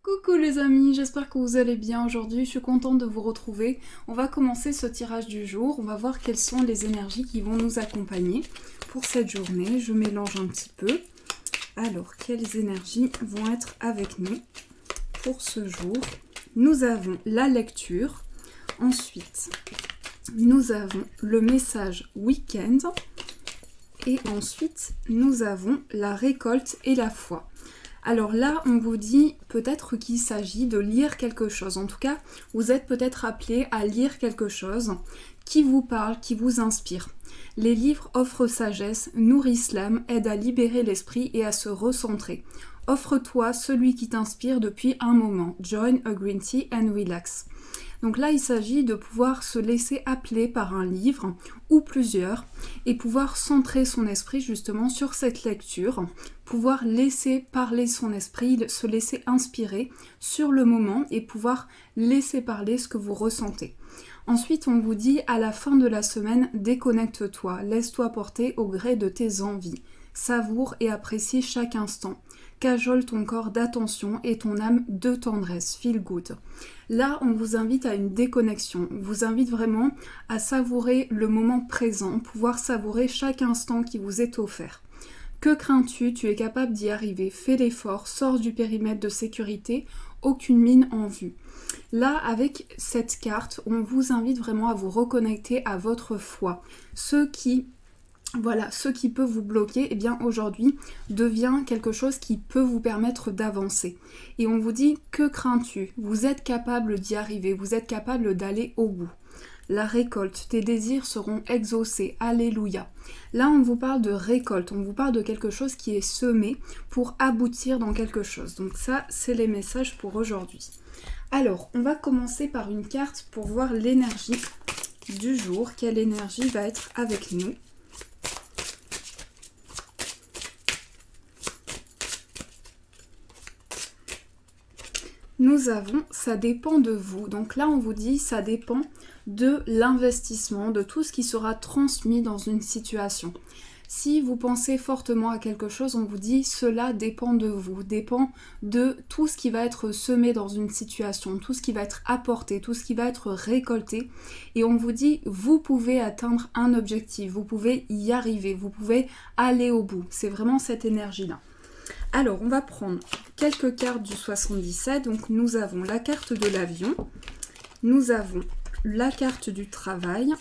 Coucou les amis, j'espère que vous allez bien aujourd'hui, je suis contente de vous retrouver. On va commencer ce tirage du jour, on va voir quelles sont les énergies qui vont nous accompagner pour cette journée. Je mélange un petit peu. Alors, quelles énergies vont être avec nous pour ce jour? Nous avons la lecture, ensuite nous avons le message week-end et ensuite nous avons la récolte et la foi. Alors là, on vous dit peut-être qu'il s'agit de lire quelque chose. En tout cas, vous êtes peut-être appelé à lire quelque chose qui vous parle, qui vous inspire. Les livres offrent sagesse, nourrissent l'âme, aident à libérer l'esprit et à se recentrer. Offre-toi celui qui t'inspire depuis un moment. Join a green tea and relax. Donc là, il s'agit de pouvoir se laisser appeler par un livre ou plusieurs et pouvoir centrer son esprit justement sur cette lecture, pouvoir laisser parler son esprit, se laisser inspirer sur le moment et pouvoir laisser parler ce que vous ressentez. Ensuite, on vous dit à la fin de la semaine, déconnecte-toi, laisse-toi porter au gré de tes envies. Savoure et apprécie chaque instant. Cajole ton corps d'attention et ton âme de tendresse. Feel good. Là, on vous invite à une déconnexion. On vous invite vraiment à savourer le moment présent, pouvoir savourer chaque instant qui vous est offert. Que crains-tu? Tu es capable d'y arriver. Fais l'effort, sors du périmètre de sécurité, aucune mine en vue. Là, avec cette carte, on vous invite vraiment à vous reconnecter à votre foi. Ce qui peut vous bloquer, eh bien aujourd'hui devient quelque chose qui peut vous permettre d'avancer. Et on vous dit, que crains-tu? Vous êtes capable d'y arriver, vous êtes capable d'aller au bout. La récolte, tes désirs seront exaucés, alléluia. Là, on vous parle de récolte, on vous parle de quelque chose qui est semé pour aboutir dans quelque chose. Donc ça, c'est les messages pour aujourd'hui. Alors, on va commencer par une carte pour voir l'énergie du jour. Quelle énergie va être avec nous? Nous avons, ça dépend de vous. Donc là, on vous dit, ça dépend de l'investissement, de tout ce qui sera transmis dans une situation. Si vous pensez fortement à quelque chose, on vous dit, cela dépend de vous, dépend de tout ce qui va être semé dans une situation, tout ce qui va être apporté, tout ce qui va être récolté. Et on vous dit, vous pouvez atteindre un objectif, vous pouvez y arriver, vous pouvez aller au bout. C'est vraiment cette énergie-là. Alors, on va prendre quelques cartes du 77. Donc, nous avons la carte de l'avion, nous avons la carte du travail,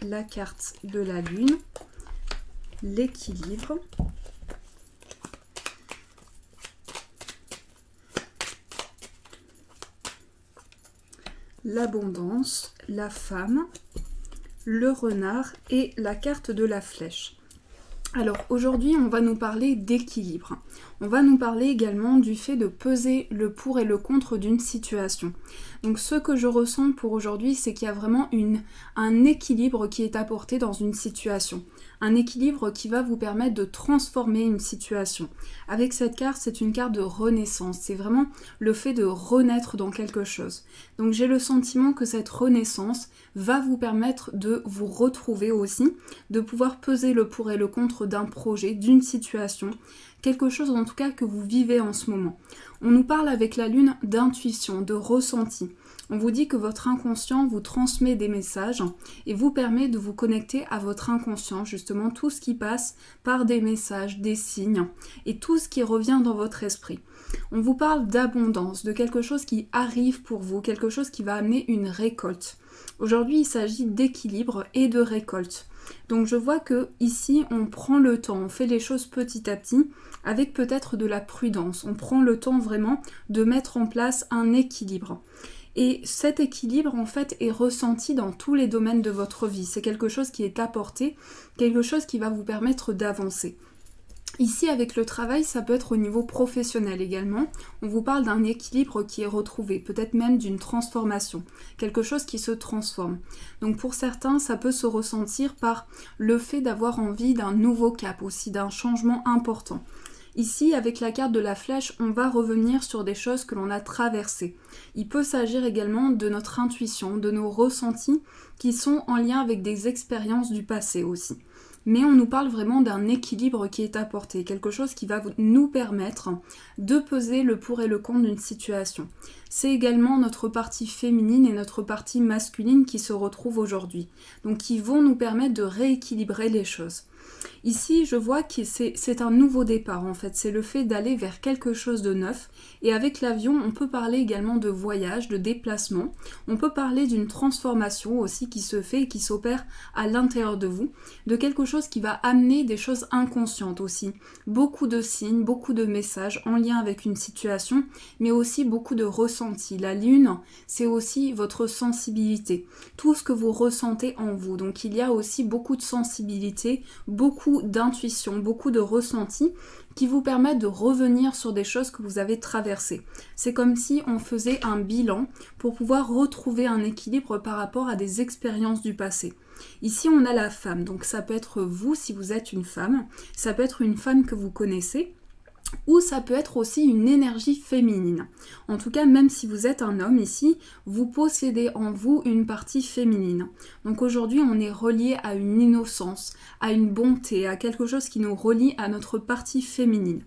la carte de la lune, l'équilibre, l'abondance, la femme, le renard et la carte de la flèche. Alors aujourd'hui, on va nous parler d'équilibre. On va nous parler également du fait de peser le pour et le contre d'une situation. Donc ce que je ressens pour aujourd'hui, c'est qu'il y a vraiment un équilibre qui est apporté dans une situation. Un équilibre qui va vous permettre de transformer une situation. Avec cette carte, c'est une carte de renaissance. C'est vraiment le fait de renaître dans quelque chose. Donc j'ai le sentiment que cette renaissance va vous permettre de vous retrouver aussi, de pouvoir peser le pour et le contre d'un projet, d'une situation, quelque chose en tout cas que vous vivez en ce moment. On nous parle avec la lune d'intuition, de ressenti. On vous dit que votre inconscient vous transmet des messages et vous permet de vous connecter à votre inconscient, justement tout ce qui passe par des messages, des signes et tout ce qui revient dans votre esprit. On vous parle d'abondance, de quelque chose qui arrive pour vous, quelque chose qui va amener une récolte. Aujourd'hui, il s'agit d'équilibre et de récolte. Donc je vois que ici, on prend le temps, on fait les choses petit à petit, avec peut-être de la prudence. On prend le temps vraiment de mettre en place un équilibre. Et cet équilibre, en fait, est ressenti dans tous les domaines de votre vie. C'est quelque chose qui est apporté, quelque chose qui va vous permettre d'avancer. Ici, avec le travail, ça peut être au niveau professionnel également. On vous parle d'un équilibre qui est retrouvé, peut-être même d'une transformation, quelque chose qui se transforme. Donc pour certains, ça peut se ressentir par le fait d'avoir envie d'un nouveau cap aussi, d'un changement important. Ici, avec la carte de la flèche, on va revenir sur des choses que l'on a traversées. Il peut s'agir également de notre intuition, de nos ressentis qui sont en lien avec des expériences du passé aussi. mais on nous parle vraiment d'un équilibre qui est apporté, quelque chose qui va nous permettre de peser le pour et le contre d'une situation. C'est également notre partie féminine et notre partie masculine qui se retrouvent aujourd'hui, donc qui vont nous permettre de rééquilibrer les choses. Ici, je vois que c'est un nouveau départ en fait, c'est le fait d'aller vers quelque chose de neuf, et avec l'avion, on peut parler également de voyage, de déplacement, on peut parler d'une transformation aussi qui se fait et qui s'opère à l'intérieur de vous, de quelque chose qui va amener des choses inconscientes aussi, beaucoup de signes, beaucoup de messages en lien avec une situation, mais aussi beaucoup de ressentis. La lune, c'est aussi votre sensibilité, tout ce que vous ressentez en vous, donc il y a aussi beaucoup de sensibilité, beaucoup d'intuition, beaucoup de ressentis qui vous permettent de revenir sur des choses que vous avez traversées. C'est comme si on faisait un bilan pour pouvoir retrouver un équilibre par rapport à des expériences du passé. Ici, on a la femme, donc ça peut être vous si vous êtes une femme, ça peut être une femme que vous connaissez, ou ça peut être aussi une énergie féminine. En tout cas, même si vous êtes un homme ici, vous possédez en vous une partie féminine. Donc aujourd'hui, on est relié à une innocence, à une bonté, à quelque chose qui nous relie à notre partie féminine.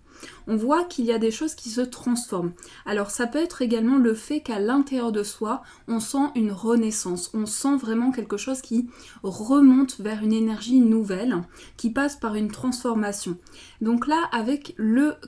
On voit qu'il y a des choses qui se transforment. Alors ça peut être également le fait qu'à l'intérieur de soi, on sent une renaissance, on sent vraiment quelque chose qui remonte vers une énergie nouvelle, qui passe par une transformation. Donc là, avec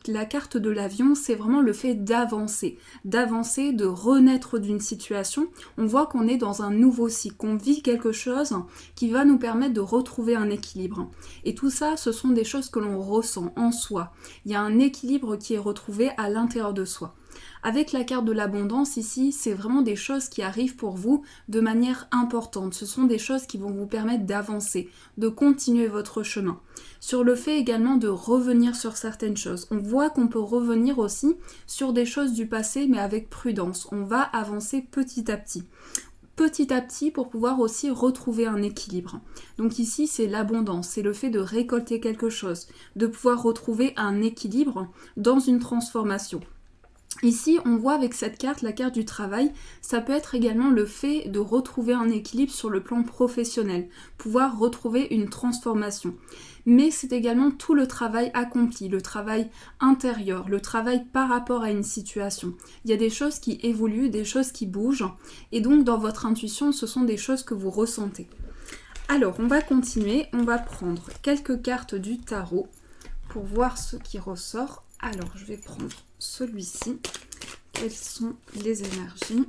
la carte de l'avion, c'est vraiment le fait d'avancer, de renaître d'une situation. On voit qu'on est dans un nouveau cycle, qu'on vit quelque chose qui va nous permettre de retrouver un équilibre. Et tout ça, ce sont des choses que l'on ressent en soi. Il y a un équilibre qui est retrouvé à l'intérieur de soi. Avec la carte de l'abondance ici, c'est vraiment des choses qui arrivent pour vous de manière importante. Ce sont des choses qui vont vous permettre d'avancer, de continuer votre chemin. Sur le fait également de revenir sur certaines choses. On voit qu'on peut revenir aussi sur des choses du passé, mais avec prudence. On va avancer petit à petit pour pouvoir aussi retrouver un équilibre. Donc ici, c'est l'abondance, c'est le fait de récolter quelque chose, de pouvoir retrouver un équilibre dans une transformation. Ici, on voit avec cette carte, la carte du travail, ça peut être également le fait de retrouver un équilibre sur le plan professionnel, pouvoir retrouver une transformation. Mais c'est également tout le travail accompli, le travail intérieur, le travail par rapport à une situation. Il y a des choses qui évoluent, des choses qui bougent, et donc dans votre intuition, ce sont des choses que vous ressentez. Alors, on va continuer, on va prendre quelques cartes du tarot pour voir ce qui ressort. Alors, je vais prendre celui-ci. Quelles sont les énergies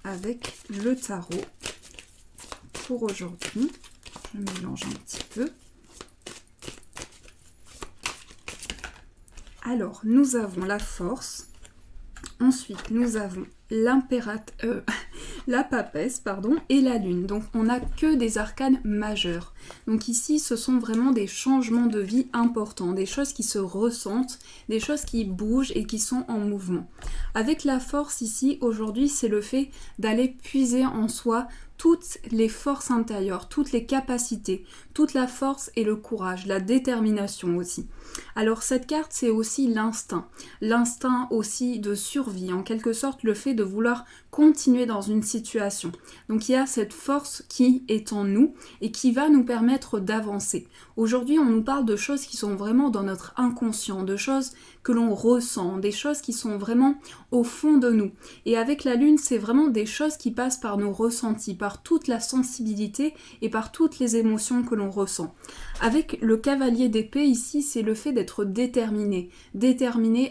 avec le tarot pour aujourd'hui? Je mélange un petit peu. Alors, nous avons la force. Ensuite, nous avons la papesse, et la lune. Donc, on n'a que des arcanes majeurs. Donc ici, ce sont vraiment des changements de vie importants, des choses qui se ressentent, des choses qui bougent et qui sont en mouvement. Avec la force ici, aujourd'hui, c'est le fait d'aller puiser en soi toutes les forces intérieures, toutes les capacités, toute la force et le courage, la détermination aussi. Alors cette carte, c'est aussi l'instinct aussi de survie, en quelque sorte le fait de vouloir continuer dans une situation. Donc il y a cette force qui est en nous et qui va nous permettre d'avancer. Aujourd'hui, on nous parle de choses qui sont vraiment dans notre inconscient, de choses que l'on ressent, des choses qui sont vraiment au fond de nous. Et avec la lune, c'est vraiment des choses qui passent par nos ressentis, par toute la sensibilité et par toutes les émotions que l'on ressent. Avec le cavalier d'épée ici, c'est le fait d'être déterminé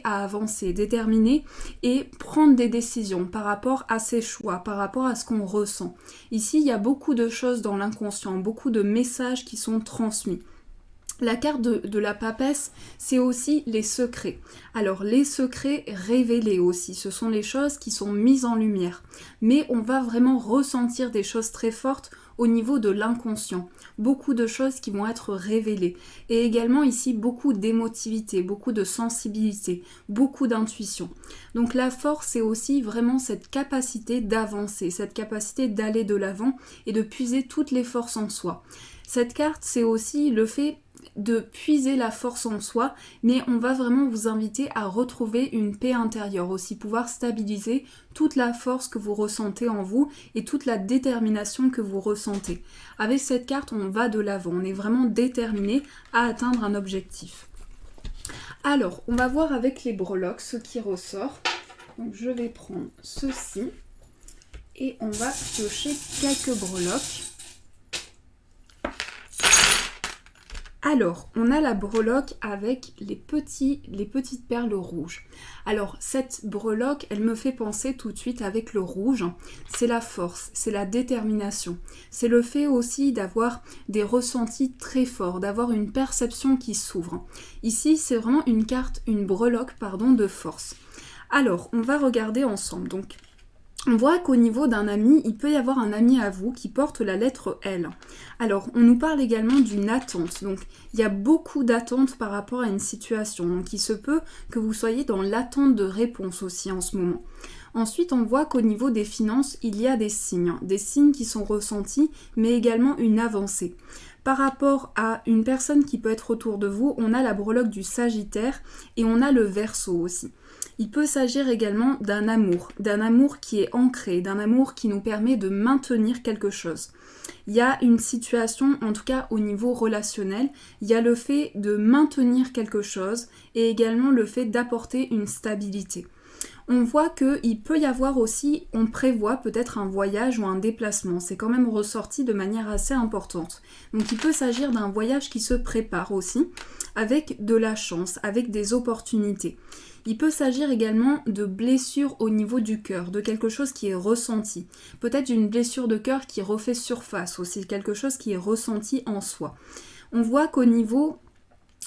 à avancer, déterminé et prendre des décisions par rapport à ses choix, par rapport à ce qu'on ressent. Ici, il y a beaucoup de choses dans l'inconscient, beaucoup de messages qui sont transmis. La carte de la papesse, c'est aussi les secrets. Alors les secrets révélés aussi, ce sont les choses qui sont mises en lumière. Mais on va vraiment ressentir des choses très fortes au niveau de l'inconscient. Beaucoup de choses qui vont être révélées. Et également ici, beaucoup d'émotivité, beaucoup de sensibilité, beaucoup d'intuition. Donc la force, c'est aussi vraiment cette capacité d'avancer, cette capacité d'aller de l'avant et de puiser toutes les forces en soi. Cette carte, c'est aussi le fait de puiser la force en soi, mais on va vraiment vous inviter à retrouver une paix intérieure, aussi pouvoir stabiliser toute la force que vous ressentez en vous et toute la détermination que vous ressentez. Avec cette carte, on va de l'avant, on est vraiment déterminé à atteindre un objectif. Alors, on va voir avec les breloques ce qui ressort. Donc je vais prendre ceci et on va piocher quelques breloques. Alors, on a la breloque avec les petites perles rouges. Alors, cette breloque, elle me fait penser tout de suite avec le rouge. C'est la force, c'est la détermination. C'est le fait aussi d'avoir des ressentis très forts, d'avoir une perception qui s'ouvre. Ici, c'est vraiment une breloque, de force. Alors, on va regarder ensemble. Donc, on voit qu'au niveau d'un ami, il peut y avoir un ami à vous qui porte la lettre L. Alors, on nous parle également d'une attente. Donc, il y a beaucoup d'attentes par rapport à une situation. Donc, il se peut que vous soyez dans l'attente de réponse aussi en ce moment. Ensuite, on voit qu'au niveau des finances, il y a des signes qui sont ressentis, mais également une avancée. Par rapport à une personne qui peut être autour de vous, on a la breloque du Sagittaire et on a le Verseau aussi. Il peut s'agir également d'un amour qui est ancré, d'un amour qui nous permet de maintenir quelque chose. Il y a une situation, en tout cas au niveau relationnel, il y a le fait de maintenir quelque chose et également le fait d'apporter une stabilité. On voit qu'il peut y avoir aussi, on prévoit peut-être un voyage ou un déplacement. C'est quand même ressorti de manière assez importante. Donc il peut s'agir d'un voyage qui se prépare aussi, avec de la chance, avec des opportunités. Il peut s'agir également de blessures au niveau du cœur, de quelque chose qui est ressenti. Peut-être d'une blessure de cœur qui refait surface aussi, quelque chose qui est ressenti en soi. On voit qu'au niveau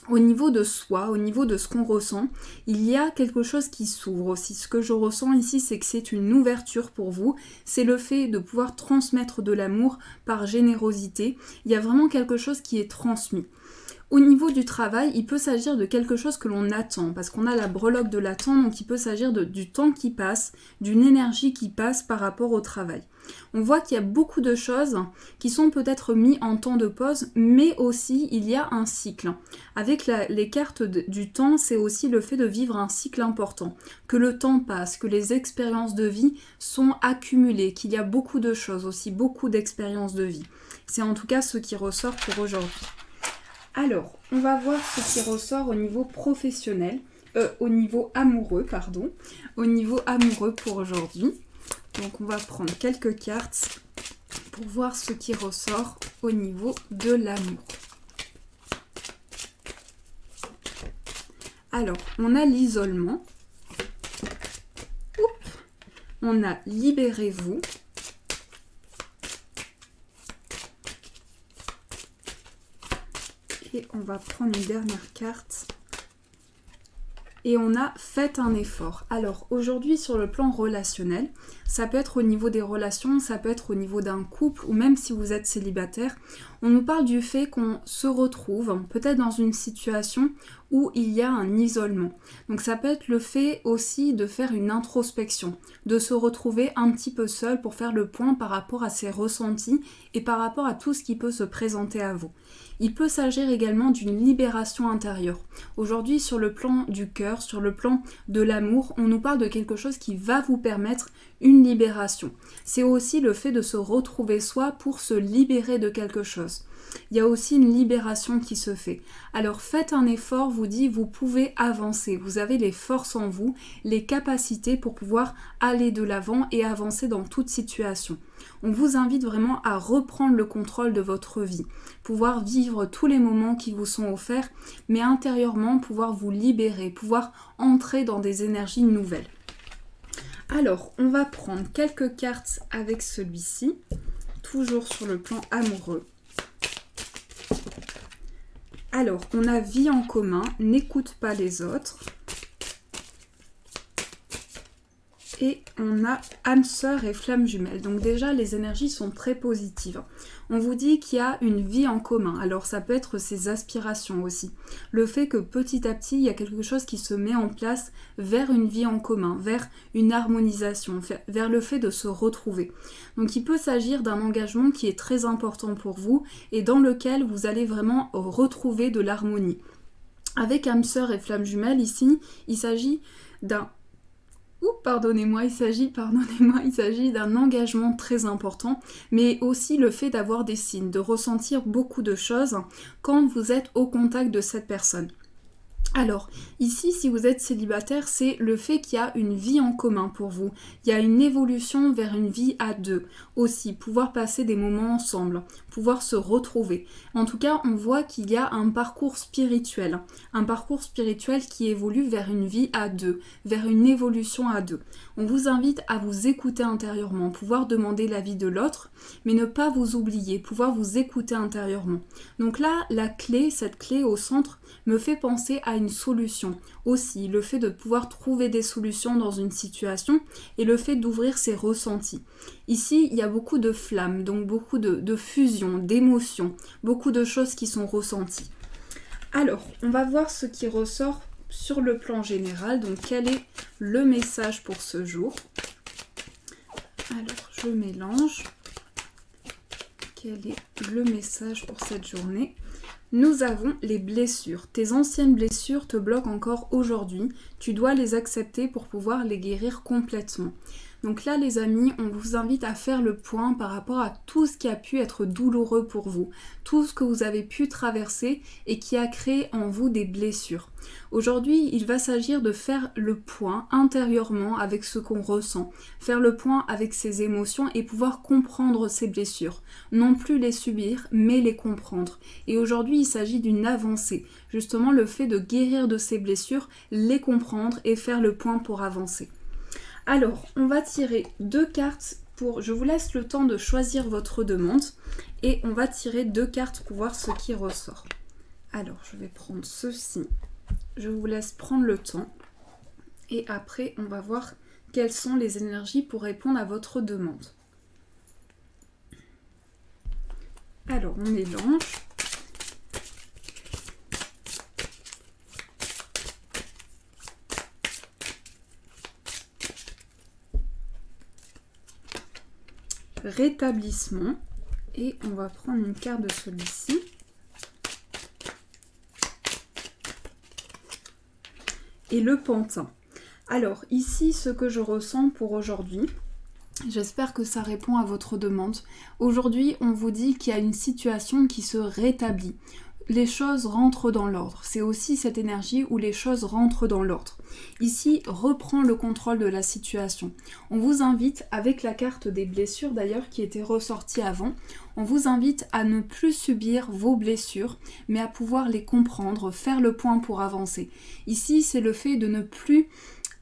de soi, au niveau de ce qu'on ressent, il y a quelque chose qui s'ouvre aussi. Ce que je ressens ici, c'est que c'est une ouverture pour vous. C'est le fait de pouvoir transmettre de l'amour par générosité. Il y a vraiment quelque chose qui est transmis. Au niveau du travail, il peut s'agir de quelque chose que l'on attend, parce qu'on a la breloque de l'attente, donc il peut s'agir du temps qui passe, d'une énergie qui passe par rapport au travail. On voit qu'il y a beaucoup de choses qui sont peut-être mises en temps de pause, mais aussi il y a un cycle. Avec les cartes du temps, c'est aussi le fait de vivre un cycle important, que le temps passe, que les expériences de vie sont accumulées, qu'il y a beaucoup de choses aussi, beaucoup d'expériences de vie. C'est en tout cas ce qui ressort pour aujourd'hui. Alors, on va voir ce qui ressort au niveau professionnel, au niveau amoureux pour aujourd'hui. Donc on va prendre quelques cartes pour voir ce qui ressort au niveau de l'amour. Alors, on a l'isolement. On a libérez-vous. Et on va prendre une dernière carte. Et on a fait un effort. Alors aujourd'hui sur le plan relationnel, ça peut être au niveau des relations, ça peut être au niveau d'un couple ou même si vous êtes célibataire, on nous parle du fait qu'on se retrouve peut-être dans une situation où il y a un isolement. Donc ça peut être le fait aussi de faire une introspection, de se retrouver un petit peu seul pour faire le point par rapport à ses ressentis et par rapport à tout ce qui peut se présenter à vous. Il peut s'agir également d'une libération intérieure. Aujourd'hui, sur le plan du cœur, sur le plan de l'amour, on nous parle de quelque chose qui va vous permettre une libération. C'est aussi le fait de se retrouver soi pour se libérer de quelque chose. Il y a aussi une libération qui se fait. Alors faites un effort, vous pouvez avancer. Vous avez les forces en vous, les capacités pour pouvoir aller de l'avant et avancer dans toute situation. On vous invite vraiment à reprendre le contrôle de votre vie, pouvoir vivre tous les moments qui vous sont offerts, mais intérieurement pouvoir vous libérer, pouvoir entrer dans des énergies nouvelles. Alors, on va prendre quelques cartes avec celui-ci, toujours sur le plan amoureux. Alors, on a vie en commun, n'écoute pas les autres. Et on a âme sœur et flamme jumelle. Donc déjà, les énergies sont très positives. On vous dit qu'il y a une vie en commun. Alors ça peut être ses aspirations aussi. Le fait que petit à petit, il y a quelque chose qui se met en place vers une vie en commun, vers une harmonisation, vers le fait de se retrouver. Donc il peut s'agir d'un engagement qui est très important pour vous et dans lequel vous allez vraiment retrouver de l'harmonie. Avec âme sœur et flamme jumelle, ici, il s'agit d'un il s'agit d'un engagement très important, mais aussi le fait d'avoir des signes, de ressentir beaucoup de choses quand vous êtes au contact de cette personne. Alors, ici, si vous êtes célibataire, c'est le fait qu'il y a une vie en commun pour vous. Il y a une évolution vers une vie à deux. Aussi, pouvoir passer des moments ensemble, pouvoir se retrouver. En tout cas, on voit qu'il y a un parcours spirituel qui évolue vers une vie à deux, vers une évolution à deux. On vous invite à vous écouter intérieurement, pouvoir demander l'avis de l'autre, mais ne pas vous oublier, pouvoir vous écouter intérieurement. Donc là, cette clé au centre, me fait penser à une solution. Aussi, le fait de pouvoir trouver des solutions dans une situation et le fait d'ouvrir ses ressentis. Ici, il y a beaucoup de flammes, donc beaucoup de fusion, d'émotions, beaucoup de choses qui sont ressenties. Alors, on va voir ce qui ressort sur le plan général. Donc, quel est le message pour ce jour? Alors, je mélange. Quel est le message pour cette journée? Nous avons les blessures. Tes anciennes blessures te bloquent encore aujourd'hui. Tu dois les accepter pour pouvoir les guérir complètement. Donc là, les amis, on vous invite à faire le point par rapport à tout ce qui a pu être douloureux pour vous, tout ce que vous avez pu traverser et qui a créé en vous des blessures. Aujourd'hui, il va s'agir de faire le point intérieurement avec ce qu'on ressent, faire le point avec ses émotions et pouvoir comprendre ces blessures. Non plus les subir, mais les comprendre. Et aujourd'hui, il s'agit d'une avancée. Justement, le fait de guérir de ces blessures, les comprendre et faire le point pour avancer. Alors, on va tirer 2 cartes je vous laisse le temps de choisir votre demande et on va tirer 2 cartes pour voir ce qui ressort. Alors, je vais prendre ceci. Je vous laisse prendre le temps et après, on va voir quelles sont les énergies pour répondre à votre demande. Alors, on mélange. Rétablissement et on va prendre une carte de celui-ci et le pantin. Alors ici ce que je ressens pour aujourd'hui, j'espère que ça répond à votre demande. Aujourd'hui on vous dit qu'il y a une situation qui se rétablit. Les choses rentrent dans l'ordre. C'est aussi cette énergie où les choses rentrent dans l'ordre. Ici, reprend le contrôle de la situation. On vous invite, avec la carte des blessures d'ailleurs qui était ressortie avant, on vous invite à ne plus subir vos blessures, mais à pouvoir les comprendre, faire le point pour avancer. Ici, c'est le fait de ne plus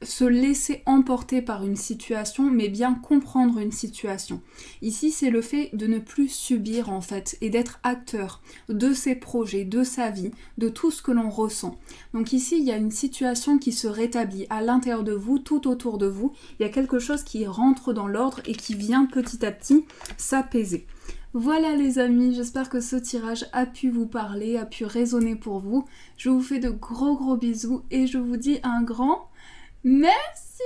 se laisser emporter par une situation, mais bien comprendre une situation. Ici, c'est le fait de ne plus subir en fait, et d'être acteur de ses projets, de sa vie, de tout ce que l'on ressent. Donc ici, il y a une situation qui se rétablit à l'intérieur de vous, tout autour de vous. Il y a quelque chose qui rentre dans l'ordre et qui vient petit à petit s'apaiser. Voilà les amis, j'espère que ce tirage a pu vous parler, a pu résonner pour vous. Je vous fais de gros bisous et je vous dis un grand merci.